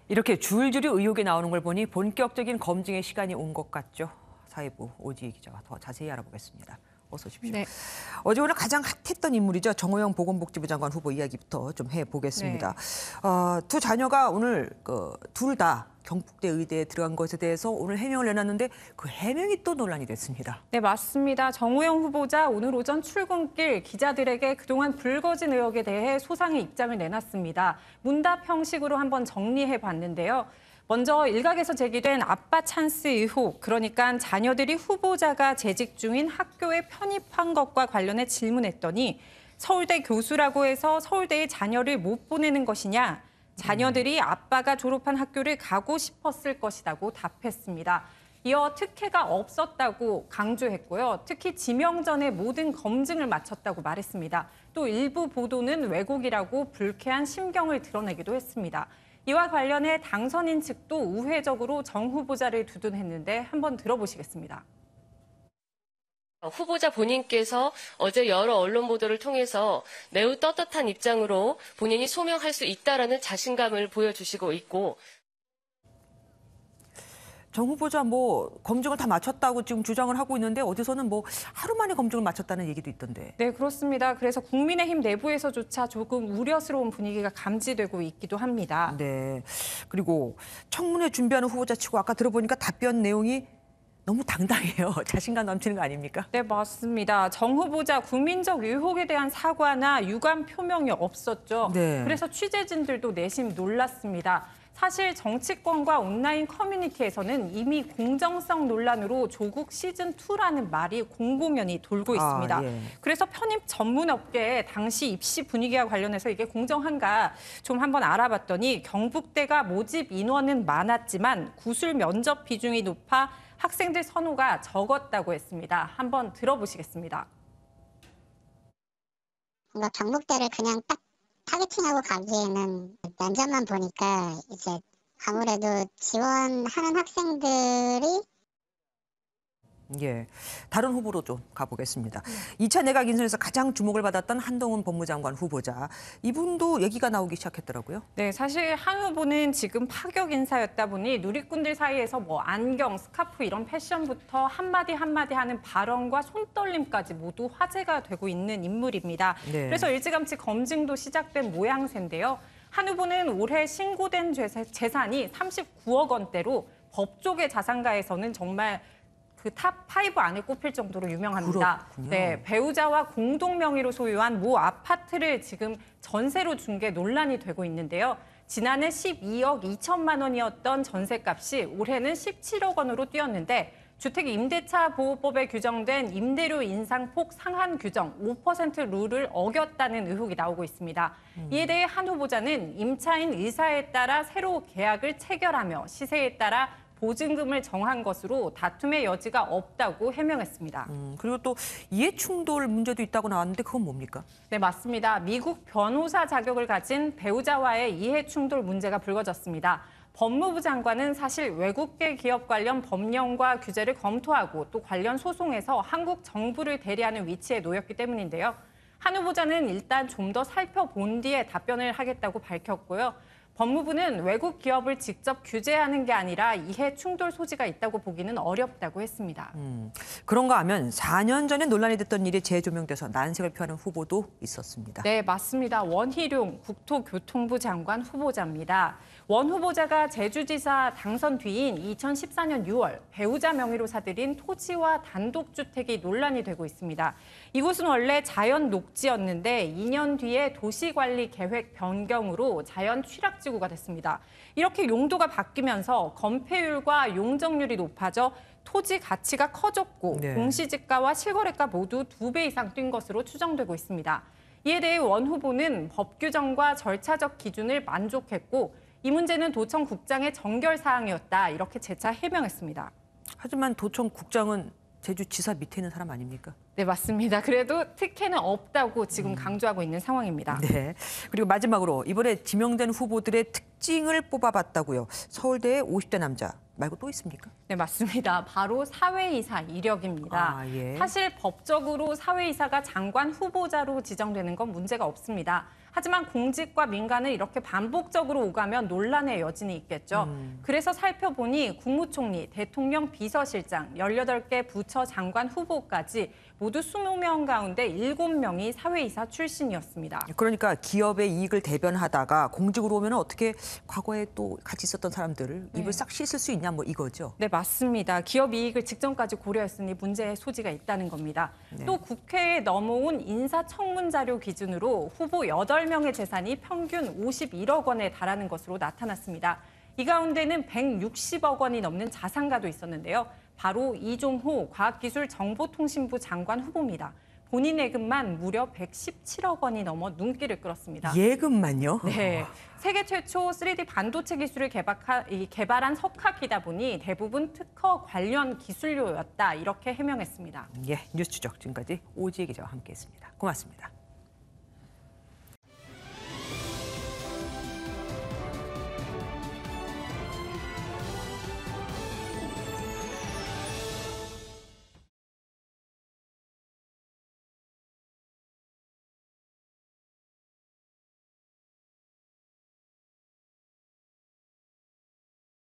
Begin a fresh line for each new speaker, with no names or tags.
이렇게 줄줄이 의혹이 나오는 걸 보니 본격적인 검증의 시간이 온 것 같죠. 사회부 오지희 기자가 더 자세히 알아보겠습니다. 어서 오십시오.
네.
어제 오늘 가장 핫했던 인물이죠. 정호영 보건복지부 장관 후보 이야기부터 좀 해보겠습니다. 두 자녀가 오늘 둘 다 경북대 의대에 들어간 것에 대해서 오늘 해명을 내놨는데 그 해명이 또 논란이 됐습니다.
네, 맞습니다. 정호영 후보자 오늘 오전 출근길 기자들에게 그동안 불거진 의혹에 대해 소상의 입장을 내놨습니다. 문답 형식으로 한번 정리해 봤는데요. 먼저 일각에서 제기된 아빠 찬스 의혹, 그러니까 자녀들이 후보자가 재직 중인 학교에 편입한 것과 관련해 질문했더니 서울대 교수라고 해서 서울대에 자녀를 못 보내는 것이냐, 자녀들이 아빠가 졸업한 학교를 가고 싶었을 것이라고 답했습니다. 이어 특혜가 없었다고 강조했고요. 특히 지명 전에 모든 검증을 마쳤다고 말했습니다. 또 일부 보도는 왜곡이라고 불쾌한 심경을 드러내기도 했습니다. 이와 관련해 당선인 측도 우회적으로 정 후보자를 두둔했는데 한번 들어보시겠습니다.
후보자 본인께서 어제 여러 언론 보도를 통해서 매우 떳떳한 입장으로 본인이 소명할 수 있다라는 자신감을 보여주시고 있고,
정 후보자 검증을 다 마쳤다고 지금 주장을 하고 있는데 어디서는 하루 만에 검증을 마쳤다는 얘기도 있던데.
네, 그렇습니다. 그래서 국민의힘 내부에서조차 조금 우려스러운 분위기가 감지되고 있기도 합니다.
네. 그리고 청문회 준비하는 후보자 치고 아까 들어보니까 답변 내용이 너무 당당해요. 자신감 넘치는 거 아닙니까?
네, 맞습니다. 정 후보자 국민적 의혹에 대한 사과나 유감 표명이 없었죠.
네.
그래서 취재진들도 내심 놀랐습니다. 사실 정치권과 온라인 커뮤니티에서는 이미 공정성 논란으로 조국 시즌2라는 말이 공공연히 돌고 있습니다.
예.
그래서 편입 전문 업계의 당시 입시 분위기와 관련해서 이게 공정한가 좀 한번 알아봤더니 경북대가 모집 인원은 많았지만 구술 면접 비중이 높아 학생들 선호가 적었다고 했습니다. 한번 들어보시겠습니다.
뭔가 경북대를 그냥 딱 타겟팅하고 가기에는 면접만 보니까 이제 아무래도 지원하는 학생들이
다른 후보로 좀 가보겠습니다. 2차 내각 인선에서 가장 주목을 받았던 한동훈 법무장관 후보자. 이분도 얘기가 나오기 시작했더라고요.
네, 사실 한 후보는 지금 파격 인사였다 보니 누리꾼들 사이에서 안경, 스카프 이런 패션부터 한마디 한마디 하는 발언과 손떨림까지 모두 화제가 되고 있는 인물입니다.
네.
그래서 일찌감치 검증도 시작된 모양새인데요. 한 후보는 올해 신고된 재산이 39억 원대로 법조계 자산가에서는 정말 그 탑5 안에 꼽힐 정도로 유명합니다.
그렇군요.
네, 배우자와 공동 명의로 소유한 모 아파트를 지금 전세로 준 게 논란이 되고 있는데요. 지난해 12억 2천만 원이었던 전세값이 올해는 17억 원으로 뛰었는데 주택 임대차 보호법에 규정된 임대료 인상폭 상한 규정 5% 룰을 어겼다는 의혹이 나오고 있습니다. 이에 대해 한 후보자는 임차인 의사에 따라 새로 계약을 체결하며 시세에 따라 보증금을 정한 것으로 다툼의 여지가 없다고 해명했습니다.
그리고 또 이해충돌 문제도 있다고 나왔는데 그건 뭡니까?
네, 맞습니다. 미국 변호사 자격을 가진 배우자와의 이해충돌 문제가 불거졌습니다. 법무부 장관은 사실 외국계 기업 관련 법령과 규제를 검토하고 또 관련 소송에서 한국 정부를 대리하는 위치에 놓였기 때문인데요. 한 후보자는 일단 좀 더 살펴본 뒤에 답변을 하겠다고 밝혔고요. 법무부는 외국 기업을 직접 규제하는 게 아니라 이해 충돌 소지가 있다고 보기는 어렵다고 했습니다.
그런가 하면 4년 전에 논란이 됐던 일이 재조명돼서 난색을 표하는 후보도 있었습니다.
네, 맞습니다. 원희룡 국토교통부 장관 후보자입니다. 원 후보자가 제주지사 당선 뒤인 2014년 6월 배우자 명의로 사들인 토지와 단독주택이 논란이 되고 있습니다. 이곳은 원래 자연 녹지였는데 2년 뒤에 도시관리 계획 변경으로 자연 취락지구가 됐습니다. 이렇게 용도가 바뀌면서 건폐율과 용적률이 높아져 토지 가치가 커졌고
네.
공시지가와 실거래가 모두 2배 이상 뛴 것으로 추정되고 있습니다. 이에 대해 원 후보는 법 규정과 절차적 기준을 만족했고 이 문제는 도청 국장의 정결 사항이었다 이렇게 재차 해명했습니다.
하지만 도청 국장은 제주지사 밑에 있는 사람 아닙니까?
네, 맞습니다. 그래도 특혜는 없다고 지금 강조하고 있는 상황입니다.
네. 그리고 마지막으로 이번에 지명된 후보들의 특징을 뽑아봤다고요. 서울대의 50대 남자 말고 또 있습니까?
네, 맞습니다. 바로 사회이사 이력입니다.
아, 예.
사실 법적으로 사회이사가 장관 후보자로 지정되는 건 문제가 없습니다. 하지만 공직과 민간을 이렇게 반복적으로 오가면 논란의 여진이 있겠죠. 그래서 살펴보니 국무총리, 대통령 비서실장, 18개 부처 장관 후보까지 모두 20명 가운데 7명이 사회이사 출신이었습니다.
그러니까 기업의 이익을 대변하다가 공직으로 오면 어떻게 과거에 또 같이 있었던 사람들을 입을 싹 씻을 수 있냐 뭐 이거죠.
네, 맞습니다. 기업 이익을 직전까지 고려했으니 문제의 소지가 있다는 겁니다. 또 국회에 넘어온 인사청문 자료 기준으로 후보 8명의 재산이 평균 51억 원에 달하는 것으로 나타났습니다. 이 가운데는 160억 원이 넘는 자산가도 있었는데요. 바로 이종호 과학기술정보통신부 장관 후보입니다. 본인 예금만 무려 117억 원이 넘어 눈길을 끌었습니다.
예금만요?
네, 세계 최초 3D 반도체 기술을 개발한 석학이다 보니 대부분 특허 관련 기술료였다 이렇게 해명했습니다.
예, 뉴스 추적 지금까지 오지혜 기자와 함께했습니다. 고맙습니다.